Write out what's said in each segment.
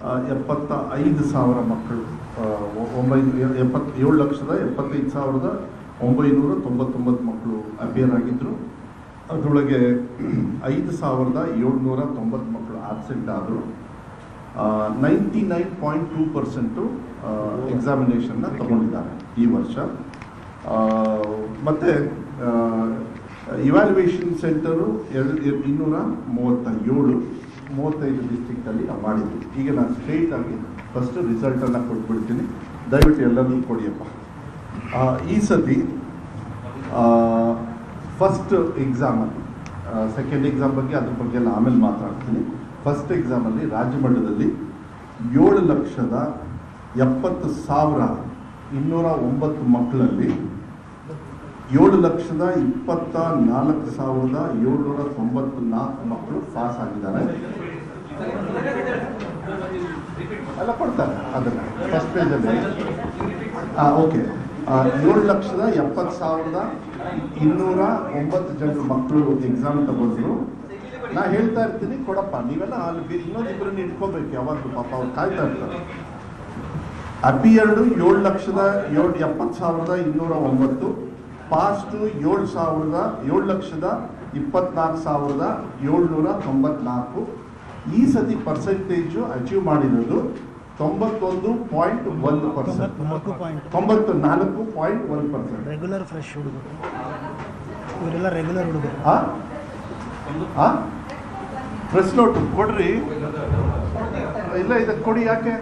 75,000 ಮಕ್ಕಳು 7,75,999 ಮಕ್ಕಳು ಅಪಿಯರ್ ಆಗಿದ್ದರು. ಅದರೊಳಗೆ 5,790 ಮಕ್ಕಳು ಆಬ್ಸೆಂಟ್ ಆದರು. 99.2% ಎಕ್ಸಾಮಿನೇಷನ್ನ ತಗೊಂಡಿದ್ದಾರೆ ಈ ವರ್ಷ. ಮತ್ತು ಇವ್ಯಾಲ್ಯುವೇಷನ್ ಸೆಂಟರು 235 ಡಿಸ್ಟ್ರಿಕ್ಟಲ್ಲಿ ನಾವು ಮಾಡಿದ್ವಿ. ಈಗ ನಾನು ಸ್ಟ್ರೇಟಾಗಿ ಫಸ್ಟ್ ರಿಸಲ್ಟನ್ನು ಕೊಟ್ಬಿಡ್ತೀನಿ, ದಯವಿಟ್ಟು ಎಲ್ಲರೂ ಕೊಡಿಯಪ್ಪ. ಈ ಸತಿ ಫಸ್ಟ್ ಎಕ್ಸಾಮಲ್ಲಿ, ಸೆಕೆಂಡ್ ಎಕ್ಸಾಮ್ ಬಗ್ಗೆ ಅದ್ರ ಬಗ್ಗೆ ಎಲ್ಲ ಆಮೇಲೆ ಮಾತಾಡ್ತೀನಿ. ಫಸ್ಟ್ ಎಕ್ಸಾಮಲ್ಲಿ ರಾಜ್ಯ ಮಟ್ಟದಲ್ಲಿ 7,70,209 ಮಕ್ಕಳಲ್ಲಿ 7,24,794 ಮಕ್ಕಳು ಪಾಸ್ ಆಗಿದ್ದಾರೆ. ಎಲ್ಲ ಕೊಡ್ತಾರೆ ಅದನ್ನು ಫಸ್ಟ್ ಪೇಜಲ್ಲಿ. ಓಕೆ, 7,70,209 ಜನರು ಮಕ್ಕಳು ಎಕ್ಸಾಮ್ ತಗೊಂಡ್ರು. ನಾ ಹೇಳ್ತಾ ಇರ್ತೀನಿ, ಕೊಡಪ್ಪ ನೀವೆಲ್ಲ ಅಲ್ಲಿ ಇನ್ನೊಂದಿಬ್ಬರನ್ನ ಇಟ್ಕೋಬೇಕು ಯಾವಾಗಲೂ, ಪಾಪ ಅವ್ರು ಕಾಯ್ತಾ ಇರ್ತಾರೆ. ಅಪಿಯರ್ಡು 7,70,209, ಪಾಸ್ಟು 7,24,794. ಈ ಸತಿ ಪರ್ಸೆಂಟೇಜು ಅಚೀವ್ ಮಾಡಿರೋದು 91.1%, 94.1%. ರೆಗ್ಯುಲರ್ ಫ್ರೆಶ್ ಹುಡುಗರು, ಇವರೆಲ್ಲ ರೆಗ್ಯುಲರ್ ಹುಡುಗರು. ಪ್ರೆಸ್ ನೋಟು ಕೊಡ್ರಿ. ಇಲ್ಲ ಇದಕ್ಕೆ ಕೊಡಿ, ಯಾಕೆ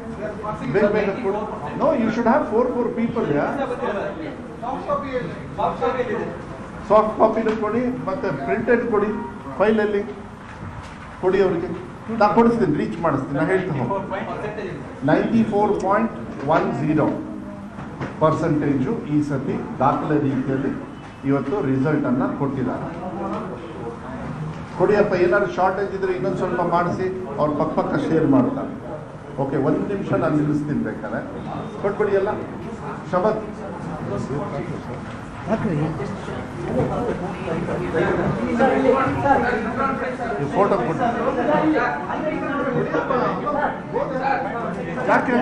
ಬೇಗ ಬೇಗ ಕೊಡಿ. No, you should have 4 people. Soft ಕಾಪಿನೂ ಕೊಡಿ, ಮತ್ತೆ ಪ್ರಿಂಟೆಡ್ ಕೊಡಿ, ಫೈಲಲ್ಲಿ ಕೊಡಿ ಅವರಿಗೆ. ನಾ ಕೊಡಿಸ್ತೀನಿ, ರೀಚ್ ಮಾಡಿಸ್ತೀನಿ. ನಾ ಹೇಳ್ತಾ ಹೋಗಿ 94.10% ಈ ಸತಿ ದಾಖಲೆ ರೀತಿಯಲ್ಲಿ ಇವತ್ತು ರಿಸಲ್ಟನ್ನು ಕೊಟ್ಟಿದ್ದಾರೆ. ಕೊಡಿಯಪ್ಪ. ಏನಾದ್ರು ಶಾರ್ಟೇಜ್ ಇದ್ರೆ ಇನ್ನೊಂದು ಸ್ವಲ್ಪ ಮಾಡಿಸಿ ಅವ್ರ ಪಕ್ಕ ಶೇರ್ ಮಾಡ್ತಾರೆ. ಓಕೆ, 1 ನಿಮಿಷ ನಾನು ನಿಲ್ಲಿಸ್ತೀನಿ ಬೇಕಾದ್ರೆ. ಕೊಟ್ಬಿಡಿ ಎಲ್ಲ. ಶಬತ್ ಫೋಟೋ ಕೊಟ್ಟು ಯಾಕೆ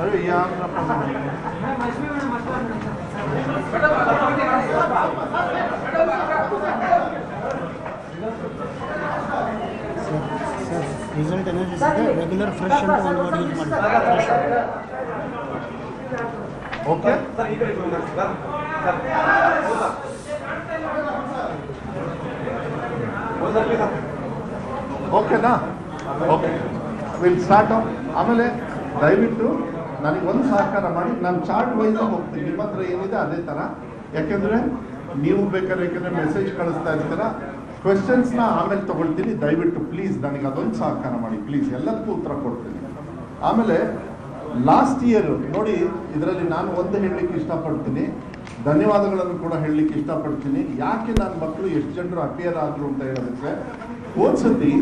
ಅರೆ ಯಾರಪ್ಪ ರಿಸಲ್ಟ್ ಅನಾಲಿಸಿಸ್ ರೆಗ್ಯುಲರ್ ಫ್ರೆಶ್ ಅಂತ ಒಂದು ವರ್ಡ್ ಯೂಸ್ ಮಾಡಿ. ಓಕೆ, ಓಕೆನಾ? Okay, will start. ಆಮೇಲೆ ದಯವಿಟ್ಟು ನನಗೆ ಒಂದು ಸಹಕಾರ ಮಾಡಿ, ನಾನು ಚಾರ್ಟ್ ವೈಸ್ ಹೋಗ್ತೀನಿ. ನಿಮ್ಮ ಹತ್ರ ಏನಿದೆ ಅದೇ ಥರ, ಯಾಕೆಂದರೆ ನೀವು ಬೇಕಾದ್ರೆ ಮೆಸೇಜ್ ಕಳಿಸ್ತಾ ಇರ್ತೀರ. ಕ್ವೆಶನ್ಸ್ನ ಆಮೇಲೆ ತೊಗೊಳ್ತೀನಿ. ದಯವಿಟ್ಟು ಪ್ಲೀಸ್ ನನಗೆ ಅದೊಂದು ಸಹಕಾರ ಮಾಡಿ ಪ್ಲೀಸ್, ಎಲ್ಲದಕ್ಕೂ ಉತ್ತರ ಕೊಡ್ತೀನಿ. ಆಮೇಲೆ ಲಾಸ್ಟ್ ಇಯರ್ ನೋಡಿ, ಇದರಲ್ಲಿ ನಾನು ಒಂದು ಹೇಳಲಿಕ್ಕೆ ಇಷ್ಟಪಡ್ತೀನಿ, ಧನ್ಯವಾದಗಳನ್ನು ಕೂಡ ಹೇಳಲಿಕ್ಕೆ ಇಷ್ಟಪಡ್ತೀನಿ. ಯಾಕೆ ನನ್ನ ಮಕ್ಕಳು ಎಷ್ಟು ಜನರು ಅಪಿಯರ್ ಆದರು ಅಂತ ಹೇಳೋದಕ್ಕೆ, ಹೋದ್ಸತಿ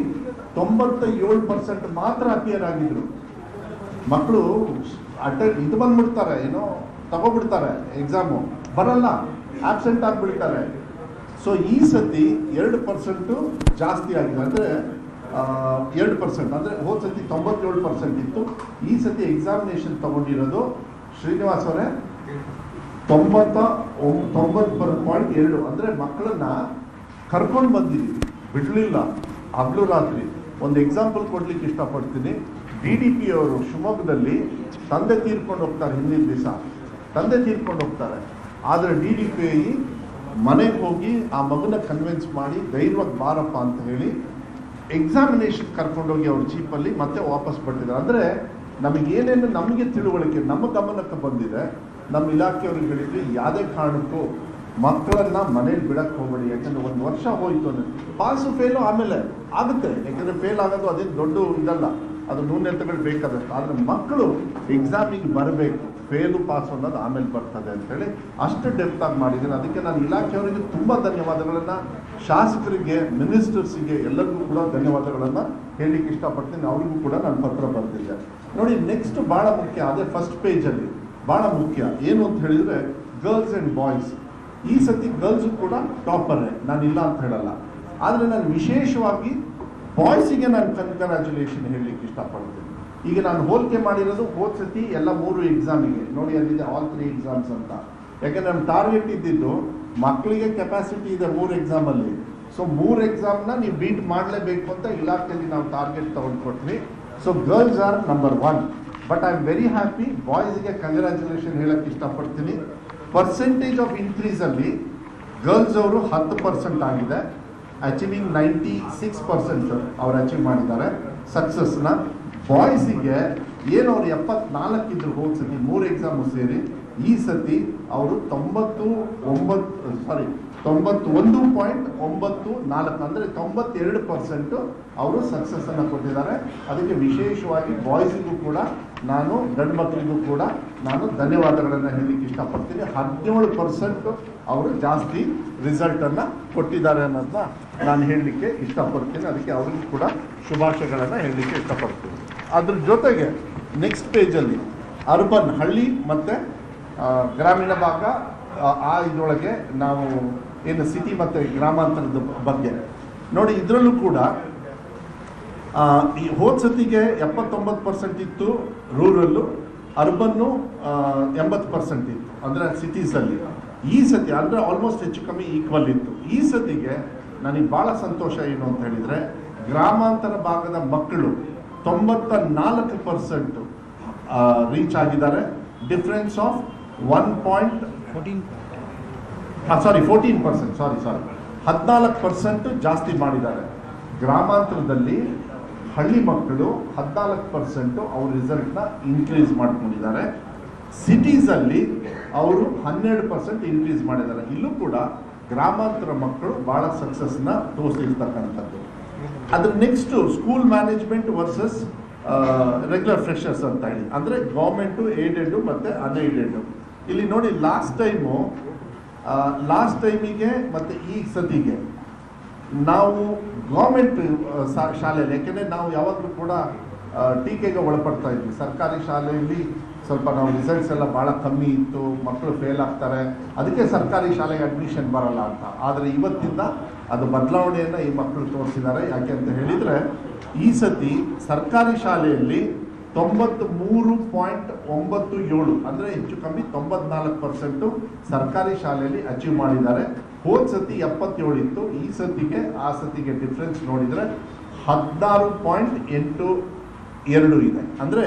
97% ಮಾತ್ರ ಅಪಿಯರ್ ಆಗಿದ್ರು ಮಕ್ಕಳು. ಇದು ಬಂದ್ಬಿಡ್ತಾರೆ, ಏನೋ ತಗೋಬಿಡ್ತಾರೆ, ಎಕ್ಸಾಮು ಬರಲ್ಲ, ಆಬ್ಸೆಂಟ್ ಆಗಿಬಿಡ್ತಾರೆ. ಸೊ ಈ ಸತಿ 2% ಜಾಸ್ತಿ ಆಗಿದೆ. ಅಂದರೆ 2%, ಅಂದರೆ ಹೋದ ಸತಿ 97% ಇತ್ತು. ಈ ಸತಿ ಎಕ್ಸಾಮಿನೇಷನ್ ತಗೊಂಡಿರೋದು ಶ್ರೀನಿವಾಸ್ ಅವರೇ 90.2. ಅಂದರೆ ಮಕ್ಕಳನ್ನ ಕರ್ಕೊಂಡು ಬಂದಿದ್ದೀವಿ, ಬಿಡಲಿಲ್ಲ ಹಗಲು ರಾತ್ರಿ. ಒಂದು ಎಕ್ಸಾಂಪಲ್ ಕೊಡ್ಲಿಕ್ಕೆ ಇಷ್ಟಪಡ್ತೀನಿ. DDP ಅವರು ಶಿವಮೊಗ್ಗದಲ್ಲಿ ತಂದೆ ತೀರ್ಕೊಂಡು ಹೋಗ್ತಾರೆ, ಹಿಂದಿನ ದಿವಸ ತಂದೆ ತೀರ್ಕೊಂಡು ಹೋಗ್ತಾರೆ. ಆದರೆ DDP ಮನೆಗೆ ಹೋಗಿ ಆ ಮಗನ ಕನ್ವಿನ್ಸ್ ಮಾಡಿ ಧೈರ್ಯವಾಗಿ ಬಾರಪ್ಪ ಅಂತ ಹೇಳಿ ಎಕ್ಸಾಮಿನೇಷನ್ ಕರ್ಕೊಂಡೋಗಿ ಅವ್ರ ಜೀಪಲ್ಲಿ ಮತ್ತೆ ವಾಪಸ್ ಬರ್ತಿದ್ದಾರೆ. ಅಂದರೆ ನಮಗೇನೇನು ನಮಗೆ ತಿಳುವಳಿಕೆ ನಮ್ಮ ಗಮನಕ್ಕೆ ಬಂದಿದೆ, ನಮ್ಮ ಇಲಾಖೆಯವ್ರಿಗೆ ಹೇಳಿದ್ವಿ, ಯಾವುದೇ ಕಾರಣಕ್ಕೂ ಮಕ್ಕಳನ್ನ ಮನೇಲಿ ಬಿಡಕ್ಕೆ ಹೋಗಬೇಡಿ. ಯಾಕಂದರೆ 1 ವರ್ಷ ಹೋಯಿತು ಅಂದರೆ ಪಾಸು ಫೇಲು ಆಮೇಲೆ ಆಗುತ್ತೆ. ಯಾಕಂದರೆ ಫೇಲ್ ಆಗೋದು ಅದೇನು ದೊಡ್ಡ ಇದಲ್ಲ, ಅದು ನ್ಯೂನತೆಗಳು ಬೇಕಾದಷ್ಟು. ಆದರೆ ಮಕ್ಕಳು ಎಕ್ಸಾಮಿಗೆ ಬರಬೇಕು, ಫೇಲು ಪಾಸು ಅನ್ನೋದು ಆಮೇಲೆ ಬರ್ತದೆ ಅಂತೇಳಿ ಅಷ್ಟು ಡೆಪ್ತಾಗಿ ಮಾಡಿದ್ದೀನಿ. ಅದಕ್ಕೆ ನಾನು ಇಲಾಖೆಯವರಿಗೆ ತುಂಬ ಧನ್ಯವಾದಗಳನ್ನು, ಶಾಸಕರಿಗೆ, ಮಿನಿಸ್ಟರ್ಸಿಗೆ ಎಲ್ಲರಿಗೂ ಕೂಡ ಧನ್ಯವಾದಗಳನ್ನು ಹೇಳಲಿಕ್ಕೆ ಇಷ್ಟಪಡ್ತೀನಿ. ಅವರಿಗೂ ಕೂಡ ನಾನು ಪತ್ರ ಬರೆದಿದ್ದೆ. ನೋಡಿ, ನೆಕ್ಸ್ಟ್ ಭಾಳ ಮುಖ್ಯ, ಅದೇ ಫಸ್ಟ್ ಪೇಜಲ್ಲಿ ಭಾಳ ಮುಖ್ಯ ಏನು ಅಂತ ಹೇಳಿದರೆ, ಗರ್ಲ್ಸ್ ಆ್ಯಂಡ್ ಬಾಯ್ಸ್ ಈ ಸತಿ ಗರ್ಲ್ಸು ಕೂಡ ಟಾಪರೇ, ನಾನು ಇಲ್ಲ ಅಂತ ಹೇಳಲ್ಲ. ಆದರೆ ನಾನು ವಿಶೇಷವಾಗಿ ಬಾಯ್ಸಿಗೆ ನಾನು ಕಂಗ್ರ್ಯಾಚುಲೇಷನ್ ಹೇಳಲಿಕ್ಕೆ ಇಷ್ಟಪಡ್ತೀನಿ. ಈಗ ನಾನು ಹೋಲಿಕೆ ಮಾಡಿರೋದು ಹೋದ ಸತಿ ಎಲ್ಲ 3 ಎಕ್ಸಾಮಿಗೆ ನೋಡಿ, ಅಲ್ಲಿದೆ ಆಲ್ 3 ಎಕ್ಸಾಮ್ಸ್ ಅಂತ. ಯಾಕೆಂದ್ರೆ ನಮ್ಮ ಟಾರ್ಗೆಟ್ ಇದ್ದಿದ್ದು ಮಕ್ಕಳಿಗೆ ಕೆಪಾಸಿಟಿ ಇದೆ 3 ಎಕ್ಸಾಮಲ್ಲಿ. ಸೊ 3 ಎಕ್ಸಾಮ್ನ ನೀವು ಬೀಟ್ ಮಾಡಲೇಬೇಕು ಅಂತ ಇಲಾಖೆಯಲ್ಲಿ ನಾವು ಟಾರ್ಗೆಟ್ ತಗೊಂಡ್ಕೊಟ್ವಿ. So girls are number 1. But I am very happy. ಬಾಯ್ಸ್ಗೆ ಕಂಗ್ರ್ಯಾಚುಲೇಷನ್ ಹೇಳಕ್ಕೆ ಇಷ್ಟಪಡ್ತೀನಿ. ಪರ್ಸೆಂಟೇಜ್ ಆಫ್ ಇನ್ಕ್ರೀಸಲ್ಲಿ ಗರ್ಲ್ಸ್ ಅವರು 10% ಆಗಿದೆ. ಅಚೀವಿಂಗ್ 96% ಅವ್ರು ಅಚೀವ್ ಮಾಡಿದ್ದಾರೆ ಸಕ್ಸಸ್ನ. ಬಾಯ್ಸಿಗೆ ಏನು ಅವ್ರು 74 ಇದ್ರು ಹೋದ ಸತಿ 3 ಎಕ್ಸಾಮು ಸೇರಿ, ಈ ಸತಿ ಅವರು 91.94 ಅಂದರೆ 92% ಅವರು ಸಕ್ಸಸ್ಸನ್ನು ಕೊಟ್ಟಿದ್ದಾರೆ. ಅದಕ್ಕೆ ವಿಶೇಷವಾಗಿ ಬಾಯ್ಸಿಗೂ ಕೂಡ ನಾನು, ಗಂಡು ಮಕ್ಕಳಿಗೂ ಕೂಡ ನಾನು ಧನ್ಯವಾದಗಳನ್ನು ಹೇಳಲಿಕ್ಕೆ ಇಷ್ಟಪಡ್ತೀನಿ. 17% ಅವರು ಜಾಸ್ತಿ ರಿಸಲ್ಟನ್ನು ಕೊಟ್ಟಿದ್ದಾರೆ ಅನ್ನೋದನ್ನ ನಾನು ಹೇಳಲಿಕ್ಕೆ ಇಷ್ಟಪಡ್ತೀನಿ. ಅದಕ್ಕೆ ಅವರಿಗೂ ಕೂಡ ಶುಭಾಶಯಗಳನ್ನು ಹೇಳಲಿಕ್ಕೆ ಇಷ್ಟಪಡ್ತೀನಿ. ಅದ್ರ ಜೊತೆಗೆ ನೆಕ್ಸ್ಟ್ ಪೇಜಲ್ಲಿ ಅರ್ಬನ್, ಹಳ್ಳಿ ಮತ್ತು ಗ್ರಾಮೀಣ ಭಾಗ, ಆ ಇದರೊಳಗೆ ನಾವು ಏನು ಸಿಟಿ ಮತ್ತು ಗ್ರಾಮಾಂತರದ ಬಗ್ಗೆ ನೋಡಿ. ಇದರಲ್ಲೂ ಕೂಡ ಈ ಹೋದ ಸತಿಗೆ 79% ಇತ್ತು ರೂರಲ್ಲು, ಅರ್ಬನ್ನು 80% ಇತ್ತು ಅಂದರೆ ಸಿಟೀಸಲ್ಲಿ. ಈ ಸತಿ ಅಂದರೆ ಆಲ್ಮೋಸ್ಟ್ ಹೆಚ್ಚು ಕಮ್ಮಿ ಈಕ್ವಲ್ ಇತ್ತು. ಈ ಸತಿಗೆ ನನಗೆ ಭಾಳ ಸಂತೋಷ ಏನು ಅಂತ ಹೇಳಿದರೆ, ಗ್ರಾಮಾಂತರ ಭಾಗದ ಮಕ್ಕಳು 94% ರೀಚ್ ಆಗಿದ್ದಾರೆ. ಡಿಫ್ರೆನ್ಸ್ ಆಫ್ 14% ಜಾಸ್ತಿ ಮಾಡಿದ್ದಾರೆ. ಗ್ರಾಮಾಂತರದಲ್ಲಿ ಹಳ್ಳಿ ಮಕ್ಕಳು 14% ಅವ್ರ ರಿಸಲ್ಟ್ನ ಇನ್ಕ್ರೀಸ್ ಮಾಡ್ಕೊಂಡಿದ್ದಾರೆ. ಸಿಟೀಸಲ್ಲಿ ಅವರು 12% ಇನ್ಕ್ರೀಸ್ ಮಾಡಿದ್ದಾರೆ. ಇಲ್ಲೂ ಕೂಡ ಗ್ರಾಮಾಂತರ ಮಕ್ಕಳು ಭಾಳ ಸಕ್ಸಸ್ನ ತೋರಿಸಿರ್ತಕ್ಕಂಥದ್ದು. ಅದ್ರ next school management versus regular freshers ಅಂತ ಹೇಳಿ, ಅಂದರೆ ಗೌರ್ಮೆಂಟು, ಏಡೆಡು ಮತ್ತು ಅನ್ಏಡೆಡು. ಇಲ್ಲಿ ನೋಡಿ, ಲಾಸ್ಟ್ ಟೈಮಿಗೆ ಮತ್ತು ಈ ಸತಿಗೆ ನಾವು ಗೌರ್ಮೆಂಟ್ ಶಾಲೆಯಲ್ಲಿ, ಯಾಕೆಂದರೆ ನಾವು ಯಾವಾಗಲೂ ಕೂಡ ಟೀಕೆಗೆ ಒಳಪಡ್ತಾ ಇದ್ವಿ. ಸರ್ಕಾರಿ ಶಾಲೆಯಲ್ಲಿ ಸ್ವಲ್ಪ ನಾವು ರಿಸಲ್ಟ್ಸ್ ಎಲ್ಲ ಭಾಳ ಕಮ್ಮಿ ಇತ್ತು, ಮಕ್ಕಳು ಫೇಲ್ ಆಗ್ತಾರೆ, ಅದಕ್ಕೆ ಸರ್ಕಾರಿ ಶಾಲೆಗೆ ಅಡ್ಮಿಷನ್ ಬರಲ್ಲ ಅಂತ. ಆದರೆ ಇವತ್ತಿಂದ ಅದು ಬದಲಾವಣೆಯನ್ನು ಈ ಮಕ್ಕಳು ತೋರಿಸಿದ್ದಾರೆ. ಯಾಕೆ ಅಂತ ಹೇಳಿದರೆ, ಈ ಸತಿ ಸರ್ಕಾರಿ ಶಾಲೆಯಲ್ಲಿ 93.97 ಅಂದರೆ ಹೆಚ್ಚು ಕಮ್ಮಿ 94% ಸರ್ಕಾರಿ ಶಾಲೆಯಲ್ಲಿ ಅಚೀವ್ ಮಾಡಿದ್ದಾರೆ. ಹೋದ ಸತಿ 77 ಇತ್ತು, ಈ ಸತಿಗೆ ಆ ಸತಿಗೆ ಡಿಫ್ರೆನ್ಸ್ ನೋಡಿದರೆ 16.82 ಇದೆ. ಅಂದರೆ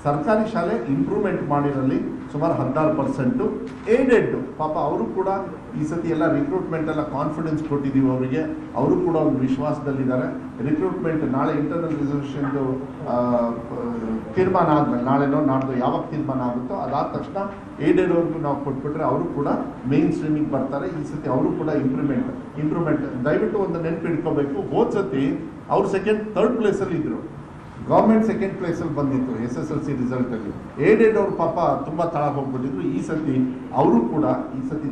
ಸರ್ಕಾರಿ ಶಾಲೆ ಇಂಪ್ರೂವ್ಮೆಂಟ್ ಮಾಡಿರಲ್ಲಿ ಸುಮಾರು 16%. ಏಡೆಡ್ ಪಾಪ ಅವರು ಕೂಡ ಈ ಸತಿ ಎಲ್ಲ ರಿಕ್ರೂಟ್ಮೆಂಟ್ ಎಲ್ಲ ಕಾನ್ಫಿಡೆನ್ಸ್ ಕೊಟ್ಟಿದ್ದೀವಿ ಅವರಿಗೆ, ಅವರು ಕೂಡ ಒಂದು ವಿಶ್ವಾಸದಲ್ಲಿದ್ದಾರೆ. ರಿಕ್ರೂಟ್ಮೆಂಟ್ ನಾಳೆ ಇಂಟರ್ನಲ್ ರಿಸರ್ವೇಷನ್ದು ತೀರ್ಮಾನ ಆದಮೇಲೆ, ನಾಳೆನೋ ನಾಡ್ದು ಯಾವಾಗ ತೀರ್ಮಾನ ಆಗುತ್ತೋ ಅದಾದ ತಕ್ಷಣ ಏಡೆಡ್ ಅವ್ರಿಗೂ ನಾವು ಕೊಟ್ಬಿಟ್ರೆ ಅವರು ಕೂಡ ಮೇನ್ ಸ್ಟ್ರೀಮಿಗೆ ಬರ್ತಾರೆ. ಈ ಸತಿ ಅವರು ಕೂಡ ಇಂಪ್ರೂವ್ಮೆಂಟ್ ದಯವಿಟ್ಟು ಒಂದು ನೆನಪಿಟ್ಕೋಬೇಕು. ಹೋದ ಸತಿ ಅವ್ರು ಥರ್ಡ್ ಪ್ಲೇಸಲ್ಲಿ ಇದ್ದರು, ಗೌರ್ಮೆಂಟ್ ಸೆಕೆಂಡ್ ಪ್ಲೇಸಲ್ಲಿ ಬಂದಿತ್ತು SSLC ರಿಸಲ್ಟಲ್ಲಿ. ಏಡೆಡ್ ಅವರು ಪಾಪ ತುಂಬ ತಳ ಹೋಗ್ಬಿಟ್ಟಿದ್ರು. ಈ ಸತಿ ಅವರು ಕೂಡ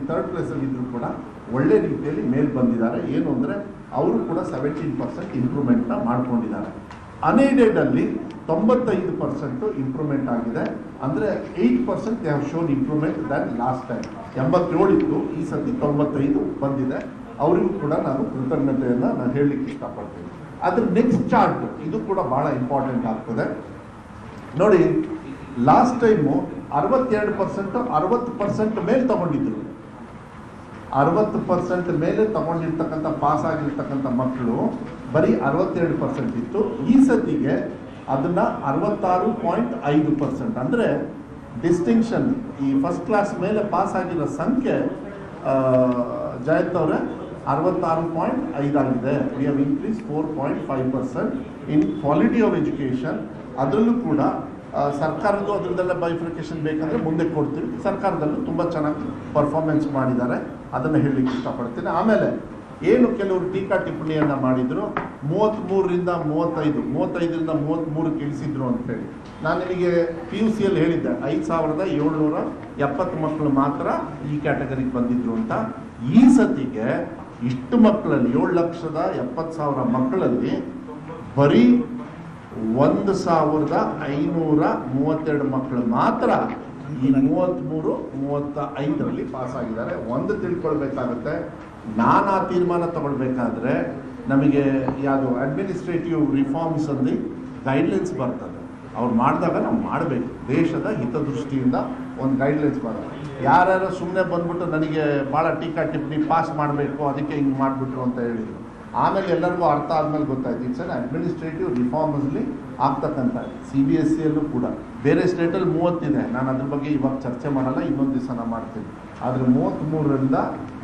ಥರ್ಡ್ ಪ್ಲೇಸಲ್ಲಿ ಇದ್ದರೂ ಕೂಡ ಒಳ್ಳೆ ರೀತಿಯಲ್ಲಿ ಮೇಲೆ ಬಂದಿದ್ದಾರೆ. ಏನು ಅಂದರೆ ಅವರು ಕೂಡ 17% ಇಂಪ್ರೂವ್ಮೆಂಟ್ನ ಮಾಡ್ಕೊಂಡಿದ್ದಾರೆ. ಅನ್ಏಡೆಡಲ್ಲಿ 95% ಇಂಪ್ರೂವ್ಮೆಂಟ್ ಆಗಿದೆ. ಅಂದರೆ 8% they have shown improvement than last time. 87 ಇತ್ತು, ಈ ಸತಿ 95 ಬಂದಿದೆ. ಅವರಿಗೂ ಕೂಡ ನಾನು ಕೃತಜ್ಞತೆಯನ್ನು ನಾನು ಹೇಳಲಿಕ್ಕೆ ಇಷ್ಟಪಡ್ತೀನಿ. ಅದ್ರ ನೆಕ್ಸ್ಟ್ ಚಾರ್ಟ್ ಇದು ಕೂಡ ಭಾಳ ಇಂಪಾರ್ಟೆಂಟ್ ಆಗ್ತದೆ ನೋಡಿ. ಲಾಸ್ಟ್ ಟೈಮು 62% 60% ಮೇಲೆ ತಗೊಂಡಿದ್ರು. 60% ಮೇಲೆ ತಗೊಂಡಿರ್ತಕ್ಕಂಥ ಪಾಸ್ ಆಗಿರ್ತಕ್ಕಂಥ ಮಕ್ಕಳು ಬರೀ 62% ಇತ್ತು. ಈ ಸತಿಗೆ ಅದನ್ನು 66.5%. ಅಂದರೆ ಡಿಸ್ಟಿಂಕ್ಷನ್, ಈ ಫಸ್ಟ್ ಕ್ಲಾಸ್ ಮೇಲೆ ಪಾಸ್ ಆಗಿರೋ ಸಂಖ್ಯೆ ಜಯಂತ್ ಅವರೇ 66.5 ಆಗಿದೆ. We have increase 4.5% in quality of education. ಅದರಲ್ಲೂ ಕೂಡ ಸರ್ಕಾರದ್ದು ಅದರದ್ದೆಲ್ಲ ಬೈಫಿಕೇಶನ್ ಬೇಕಂದರೆ ಮುಂದೆ ಕೊಡ್ತೀವಿ. ಸರ್ಕಾರದಲ್ಲೂ ತುಂಬ ಚೆನ್ನಾಗಿ ಪರ್ಫಾರ್ಮೆನ್ಸ್ ಮಾಡಿದ್ದಾರೆ, ಅದನ್ನು ಹೇಳಲಿಕ್ಕೆ ಇಷ್ಟಪಡ್ತೀನಿ. ಆಮೇಲೆ ಏನು ಕೆಲವರು ಟೀಕಾ ಟಿಪ್ಪಣಿಯನ್ನು ಮಾಡಿದರು, 33ರಿಂದ 35, 35ರಿಂದ 33ಕ್ಕೆ ಇಳಿಸಿದ್ರು ಅಂತೇಳಿ. ನಾನು ನಿಮಗೆ PUCಯಲ್ಲಿ ಹೇಳಿದ್ದೆ 5770 ಮಕ್ಕಳು ಮಾತ್ರ ಈ ಕ್ಯಾಟಗರಿಗೆ ಬಂದಿದ್ರು ಅಂತ. ಈ ಸತಿಗೆ ಇಷ್ಟು ಮಕ್ಕಳಲ್ಲಿ 7,70,000 ಮಕ್ಕಳಲ್ಲಿ ಬರೀ 1,532 ಮಕ್ಕಳು ಮಾತ್ರ ಈ 33-35ರಲ್ಲಿ ಪಾಸ್ ಆಗಿದ್ದಾರೆ. ಒಂದು ತಿಳ್ಕೊಳ್ಬೇಕಾಗುತ್ತೆ, ನಾನು ಆ ತೀರ್ಮಾನ ತಗೊಳ್ಬೇಕಾದ್ರೆ ನಮಗೆ ಯಾವುದು ಅಡ್ಮಿನಿಸ್ಟ್ರೇಟಿವ್ ರಿಫಾರ್ಮ್ಸ್ ಅಲ್ಲಿ ಗೈಡ್ಲೈನ್ಸ್ ಬರ್ತದೆ. ಅವ್ರು ಮಾಡಿದಾಗ ನಾವು ಮಾಡಬೇಕು, ದೇಶದ ಹಿತದೃಷ್ಟಿಯಿಂದ ಒಂದು ಗೈಡ್ಲೈನ್ಸ್ ಬರೋದು. ಯಾರ್ಯಾರು ಸುಮ್ಮನೆ ಬಂದ್ಬಿಟ್ಟು ನನಗೆ ಭಾಳ ಟೀಕಾ ಟಿಪ್ಪಣಿ ಪಾಸ್ ಮಾಡಬೇಕು ಅದಕ್ಕೆ ಹಿಂಗೆ ಮಾಡಿಬಿಟ್ರು ಅಂತ ಹೇಳಿದರು. ಆಮೇಲೆ ಎಲ್ಲರಿಗೂ ಅರ್ಥ ಆದಮೇಲೆ ಗೊತ್ತಾಯ್ತು ಇಟ್ಸ್ ಅನ್ ಅಡ್ಮಿನಿಸ್ಟ್ರೇಟಿವ್ ರಿಫಾರ್ಮಲ್ಲಿ ಆಗ್ತಕ್ಕಂಥ. CBSEಯಲ್ಲೂ ಕೂಡ ಬೇರೆ ಸ್ಟೇಟಲ್ಲಿ 30 ಇದೆ, ನಾನು ಅದ್ರ ಬಗ್ಗೆ ಇವಾಗ ಚರ್ಚೆ ಮಾಡಲ್ಲ, ಇನ್ನೊಂದು ದಿವಸ ನಾನು ಮಾಡ್ತೀನಿ. ಆದರೆ 33ರಿಂದ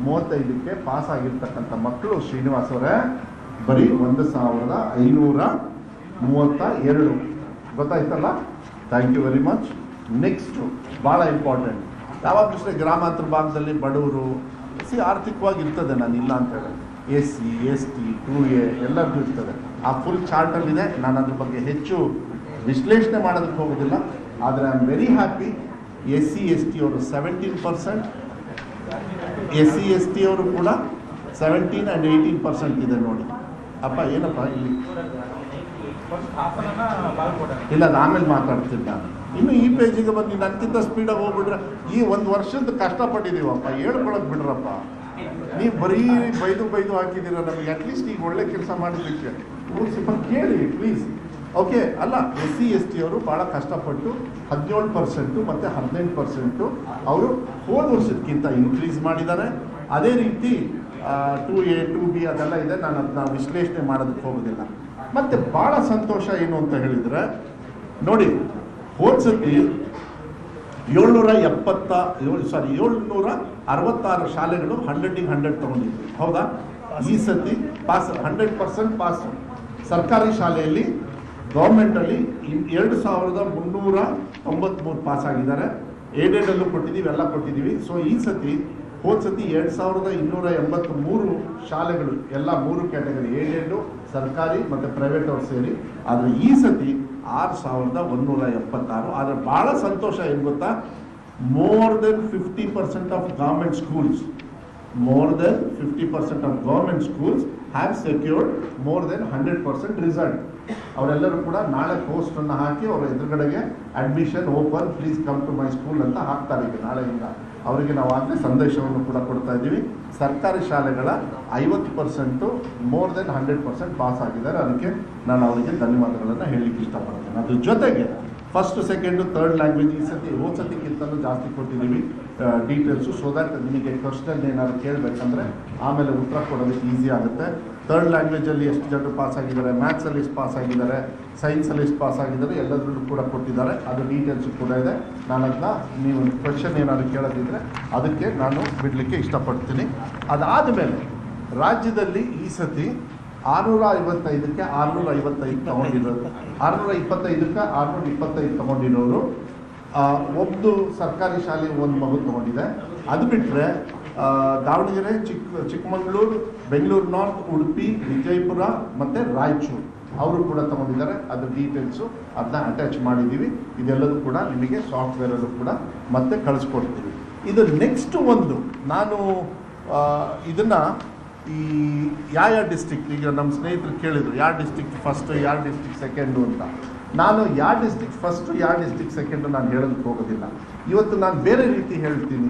35ಕ್ಕೆ ಪಾಸ್ ಆಗಿರ್ತಕ್ಕಂಥ ಮಕ್ಕಳು ಶ್ರೀನಿವಾಸ್ ಅವರೇ ಬರೀ 1532 ಗೊತ್ತಾಯ್ತಲ್ಲ. Thank you very much. Next ಭಾಳ ಇಂಪಾರ್ಟೆಂಟ್, ಯಾವಾಗಲೂ ಗ್ರಾಮಾಂತರ ಭಾಗದಲ್ಲಿ ಬಡವರು ಆರ್ಥಿಕವಾಗಿ ಇರ್ತದೆ, ನಾನು ಇಲ್ಲ ಅಂತ ಹೇಳಿ. SC ST 2A ಎಲ್ಲರಿಗೂ ಇರ್ತದೆ. ಆ ಫುಲ್ ಚಾರ್ಟಲ್ಲಿದೆ, ನಾನು ಅದ್ರ ಬಗ್ಗೆ ಹೆಚ್ಚು ವಿಶ್ಲೇಷಣೆ ಮಾಡೋದಕ್ಕೆ ಹೋಗೋದಿಲ್ಲ. ಆದರೆ I am very happy, SC ST ಅವರು 17%, SC ST ಅವರು ಕೂಡ 17 and 18% ಇದೆ ನೋಡಿ. ಅಪ್ಪ ಏನಪ್ಪ ಇಲ್ಲಿ ಇಲ್ಲ, ಅದು ಆಮೇಲೆ ಮಾತಾಡ್ತೀನಿ ನಾನು. ಇನ್ನು ಈ ಪೇಜಿಗೆ ಬಂದು ನನಗಿಂತ ಸ್ಪೀಡಾಗಿ ಹೋಗ್ಬಿಟ್ರೆ ಈ ಒಂದು ವರ್ಷದ ಕಷ್ಟಪಟ್ಟಿದ್ದೀವಪ್ಪ, ಹೇಳ್ಕೊಳಕ್ ಬಿಡ್ರಪ್ಪ. ನೀವು ಬರೀ ಬೈದು ಹಾಕಿದ್ದೀರ ನಮಗೆ. ಅಟ್ಲೀಸ್ಟ್ ಈಗ ಒಳ್ಳೆ ಕೆಲಸ ಮಾಡಿದ್ದಕ್ಕೆ ಸ್ವಲ್ಪ ಕೇಳಿ ಪ್ಲೀಸ್. ಓಕೆ ಅಲ್ಲ, SC ST ಅವರು ಭಾಳ ಕಷ್ಟಪಟ್ಟು 17% ಮತ್ತು 18% ಅವರು ಹೋದ ವರ್ಷಕ್ಕಿಂತ ಇನ್ಕ್ರೀಸ್ ಮಾಡಿದ್ದಾರೆ. ಅದೇ ರೀತಿ 2A 2B ಅದೆಲ್ಲ ಇದೆ, ನಾನು ಅದನ್ನ ವಿಶ್ಲೇಷಣೆ ಮಾಡೋದಕ್ಕೆ ಹೋಗೋದಿಲ್ಲ. ಮತ್ತು ಭಾಳ ಸಂತೋಷ ಏನು ಅಂತ ಹೇಳಿದರೆ ನೋಡಿ, ಹೋದ ಸತಿ 766 ಶಾಲೆಗಳು 100ಗೆ 100 ತಗೊಂಡಿದ್ವಿ, ಹೌದಾ? ಈ ಸತಿ ಪಾಸ್ 100% ಪಾಸ್. ಸರ್ಕಾರಿ ಶಾಲೆಯಲ್ಲಿ ಗೌರ್ಮೆಂಟಲ್ಲಿ 2393 ಪಾಸ್ ಆಗಿದ್ದಾರೆ. ಏಡೆಡಲ್ಲೂ ಕೊಟ್ಟಿದ್ದೀವಿ, ಎಲ್ಲ ಕೊಟ್ಟಿದ್ದೀವಿ. ಸೊ ಈ ಸತಿ ಹೋದ ಸತಿ 2283 ಶಾಲೆಗಳು, ಎಲ್ಲ 3 ಕ್ಯಾಟಗರಿ, ಏಡೆಡು, ಸರ್ಕಾರಿ ಮತ್ತು ಪ್ರೈವೇಟ್ ಅವ್ರು ಸೇರಿ. ಆದರೆ ಈ ಸತಿ 6176. ಆದರೆ ಭಾಳ ಸಂತೋಷ ಏನು ಗೊತ್ತಾ, more than 50% of government schools have secured more than 100% result. ಅವರೆಲ್ಲರೂ ಕೂಡ ನಾಳೆ ಪೋಸ್ಟನ್ನು ಹಾಕಿ ಅವರ ಎದುರುಗಡೆಗೆ admission open, please come to my school ಅಂತ ಹಾಕ್ತಾರೆ. ಈಗ ನಾಳೆಯಿಂದ ಅವರಿಗೆ ನಾವು ಆಗಲೇ ಸಂದೇಶವನ್ನು ಕೂಡ ಕೊಡ್ತಾ ಇದ್ದೀವಿ. ಸರ್ಕಾರಿ ಶಾಲೆಗಳ 50% more than 100% ಪಾಸ್ ಆಗಿದ್ದಾರೆ. ಅದಕ್ಕೆ ನಾನು ಅವರಿಗೆ ಧನ್ಯವಾದಗಳನ್ನು ಹೇಳಲಿಕ್ಕೆ ಇಷ್ಟಪಡ್ತೇನೆ. ಅದ್ರ ಜೊತೆಗೆ ಫಸ್ಟ್ ಸೆಕೆಂಡು ಥರ್ಡ್ ಲ್ಯಾಂಗ್ವೇಜ್ ಈ ಸತಿ ಹೋದ ಸತಿಗಿಂತಲೂ ಜಾಸ್ತಿ ಕೊಟ್ಟಿದ್ದೀವಿ ಡೀಟೇಲ್ಸು, ಸೊ ದಟ್ ನಿಮಗೆ ಕ್ವಶನ್ ಏನಾದ್ರು ಕೇಳಬೇಕಂದ್ರೆ ಆಮೇಲೆ ಉತ್ತರ ಕೊಡೋದಕ್ಕೆ ಈಸಿ ಆಗುತ್ತೆ. ಥರ್ಡ್ ಲ್ಯಾಂಗ್ವೇಜಲ್ಲಿ ಎಷ್ಟು ಜನರು ಪಾಸ್ ಆಗಿದ್ದಾರೆ, ಮ್ಯಾಥ್ಸಲ್ಲಿ ಎಷ್ಟು ಪಾಸ್ ಆಗಿದ್ದಾರೆ, ಸೈನ್ಸಲ್ಲಿ ಎಷ್ಟು ಪಾಸ್ ಆಗಿದ್ದಾರೆ, ಎಲ್ಲದರಲ್ಲೂ ಕೂಡ ಕೊಟ್ಟಿದ್ದಾರೆ. ಅದು ಡೀಟೇಲ್ಸು ಕೂಡ ಇದೆ. ನಾನು ಅದನ್ನ ನೀವು ಕ್ವಶನ್ ಏನಾದ್ರು ಕೇಳೋದಿದ್ರೆ ಅದಕ್ಕೆ ನಾನು ಬಿಡಲಿಕ್ಕೆ ಇಷ್ಟಪಡ್ತೀನಿ. ಅದಾದಮೇಲೆ ರಾಜ್ಯದಲ್ಲಿ ಈ ಸತಿ 655ಕ್ಕೆ 655 ತಗೊಂಡಿರೋರು, 625ಕ್ಕೆ 625 ತಗೊಂಡಿರೋರು. ಒಂದು ಸರ್ಕಾರಿ ಶಾಲೆ ಒಂದು ಮಗು ತಗೊಂಡಿದೆ. ಅದು ಬಿಟ್ಟರೆ ದಾವಣಗೆರೆ, ಚಿಕ್ಕಮಗಳೂರು, ಬೆಂಗಳೂರು ನಾರ್ತ್, ಉಡುಪಿ, ವಿಜಯಪುರ ಮತ್ತು ರಾಯಚೂರು ಅವರು ಕೂಡ ತಗೊಂಡಿದ್ದಾರೆ. ಅದ್ರ ಡೀಟೇಲ್ಸು ಅದನ್ನ ಅಟ್ಯಾಚ್ ಮಾಡಿದ್ದೀವಿ. ಇದೆಲ್ಲದೂ ಕೂಡ ನಿಮಗೆ ಸಾಫ್ಟ್ವೇರಲ್ಲೂ ಕೂಡ ಮತ್ತೆ ಕಳಿಸ್ಕೊಡ್ತೀವಿ. ಇದು ನೆಕ್ಸ್ಟ್ ಒಂದು ನಾನು ಇದನ್ನು ಈ ಯಾವ ಡಿಸ್ಟ್ರಿಕ್ಟ್, ಈಗ ನಮ್ಮ ಸ್ನೇಹಿತರು ಕೇಳಿದರು ಯಾವ ಡಿಸ್ಟ್ರಿಕ್ಟ್ ಫಸ್ಟು, ಯಾವ ಡಿಸ್ಟ್ರಿಕ್ಟ್ ಸೆಕೆಂಡು ಅಂತ. ನಾನು ಯಾವ ಡಿಸ್ಟ್ರಿಕ್ಟ್ ಫಸ್ಟು, ಯಾವ ಡಿಸ್ಟ್ರಿಕ್ಟ್ ಸೆಕೆಂಡು ನಾನು ಹೇಳೋದಕ್ಕೆ ಹೋಗೋದಿಲ್ಲ. ಇವತ್ತು ನಾನು ಬೇರೆ ರೀತಿ ಹೇಳ್ತೀನಿ.